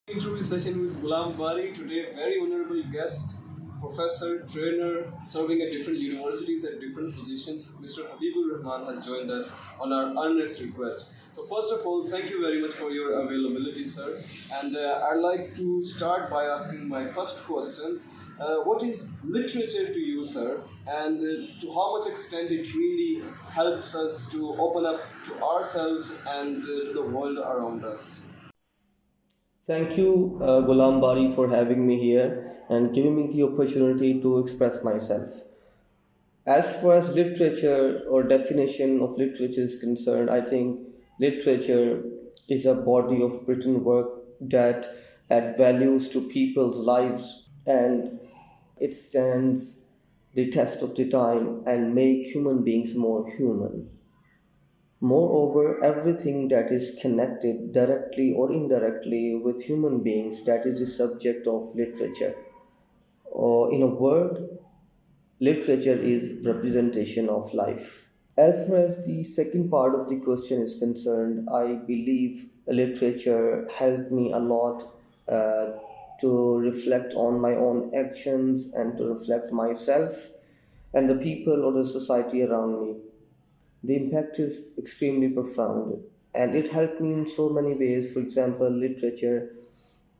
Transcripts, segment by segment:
Interview session with Gulam Bari today. Very honorable guest, professor, trainer, serving at different universities at different positions. Mr. Habibur Rahman has joined us on our earnest request. So, first of all, thank you very much for your availability, sir. And I'd like to start by asking my first question. What is literature to you, sir? And to how much extent it really helps us to open up to ourselves and to the world around us? Thank you, Gulam Bari, for having me here and giving me the opportunity to express myself. As far as literature or definition of literature is concerned, I think literature is a body of written work that add values to people's lives, and it stands the test of the time and make human beings more human. Moreover, everything that is connected directly or indirectly with human beings, that is the subject of literature. Or in a word, literature is representation of life. As far as the second part of the question is concerned, I believe literature helped me a lot uh, to reflect on my own actions and to reflect myself and the people or the society around me. The impact is extremely profound and it helped me in so many ways. For example, literature.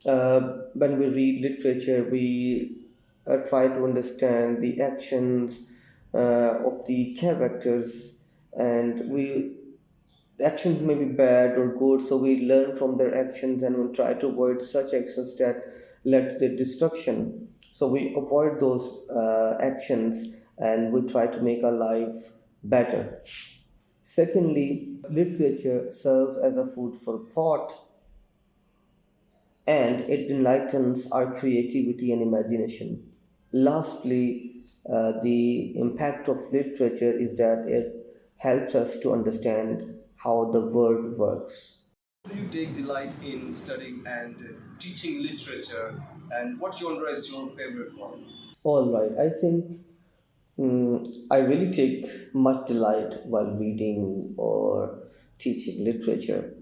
When we read literature, we try to understand the actions of the characters, and actions may be bad or good, so we learn from their actions and we try to avoid such actions that led to their destruction. So we avoid those actions and we try to make our life better. Secondly, literature serves as a food for thought and it enlightens our creativity and imagination. Lastly, the impact of literature is that it helps us to understand how the world works. Do you take delight in studying and teaching literature? And what genre is your favorite one? All right, I think I really take much delight while reading or teaching literature.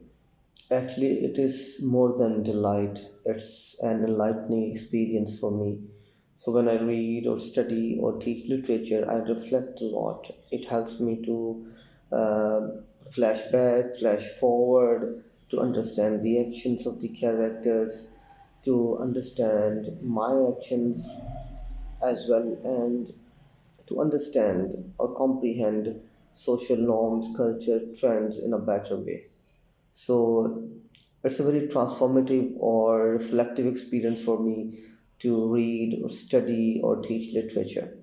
Actually, it is more than delight, it's an enlightening experience for me. So, when I read or study or teach literature, I reflect a lot. It helps me to uh, flash back, flash forward, to understand the actions of the characters, to understand my actions as well, and to understand or comprehend social norms, culture, trends in a better way. So it's a very transformative or reflective experience for me to read or study or teach literature.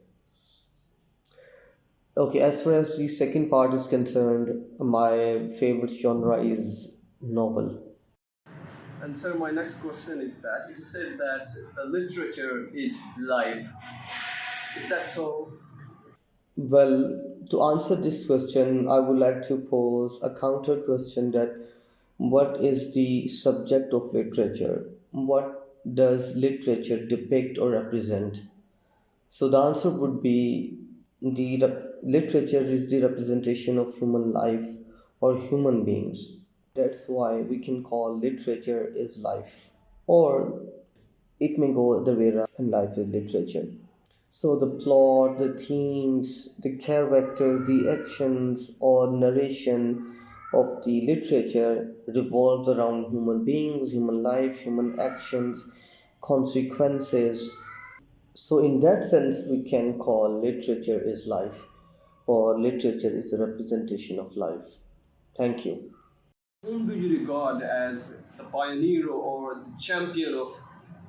Okay, as far as the second part is concerned, my favorite genre is novel. And sir, my next question is that you said that the literature is life. Is that so? Well, to answer this question, I would like to pose a counter question that what is the subject of literature? What does literature depict or represent? So the answer would be literature is the representation of human life or human beings. That's why we can call literature is life. Or it may go the way around and life is literature. So the plot, the themes, the characters, the actions or narration of the literature revolves around human beings, human life, human actions, consequences. So in that sense, we can call literature is life, or literature is a representation of life. Thank you. Whom do you regard as the pioneer or the champion of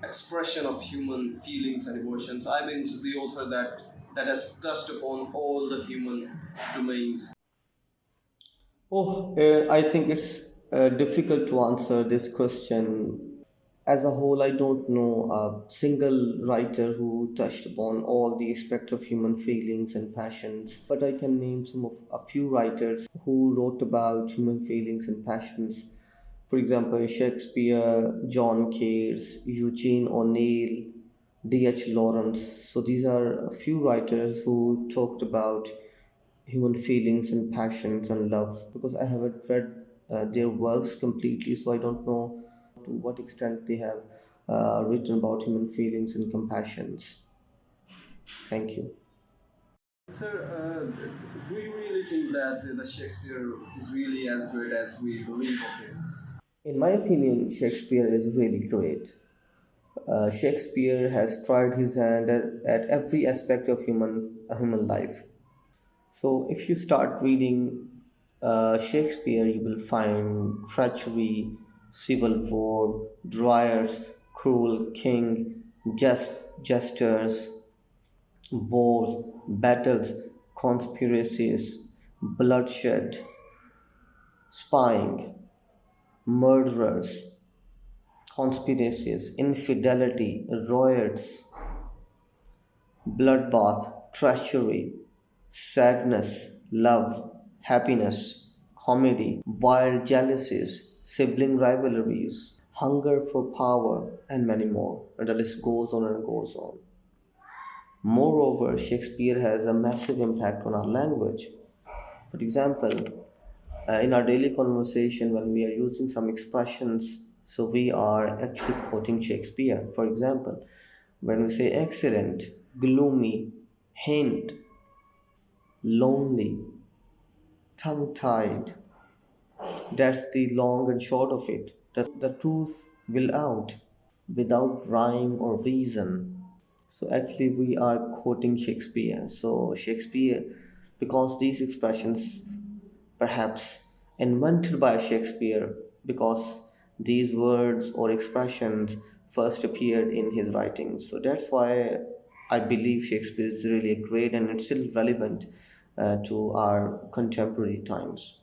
expression of human feelings and emotions? I mean, the author that has touched upon all the human domains. Oh, I think it's difficult to answer this question. As a whole, I don't know a single writer who touched upon all the aspects of human feelings and passions, but I can name some of a few writers who wrote about human feelings and passions. For example, Shakespeare, John Keats, Eugene O'Neill, D.H. Lawrence. So these are a few writers who talked about human feelings and passions and love because I haven't read their works completely, so I don't know to what extent they have written about human feelings and compassions. Thank you. Sir, do you really think that the Shakespeare is really as great as we believe of him? In my opinion, Shakespeare is really great. Shakespeare has tried his hand at every aspect of human life. So, if you start reading Shakespeare, you will find treachery, civil war, dryers, cruel king, jesters, wars, battles, conspiracies, bloodshed, spying, murderers, conspiracies, infidelity, riots, bloodbath, treachery, sadness, love, happiness, comedy, wild jealousies, sibling rivalries, hunger for power, and many more. And the list goes on and goes on. Moreover, Shakespeare has a massive impact on our language. For example, in our daily conversation, when we are using some expressions, so we are actually quoting Shakespeare. For example, when we say excellent, gloomy, hint, lonely, tongue tied, that's the long and short of it. The truth will out without rhyme or reason. So actually, we are quoting Shakespeare. So Shakespeare, because these expressions perhaps invented by Shakespeare, because these words or expressions first appeared in his writings. So that's why I believe Shakespeare is really great and it's still relevant to our contemporary times.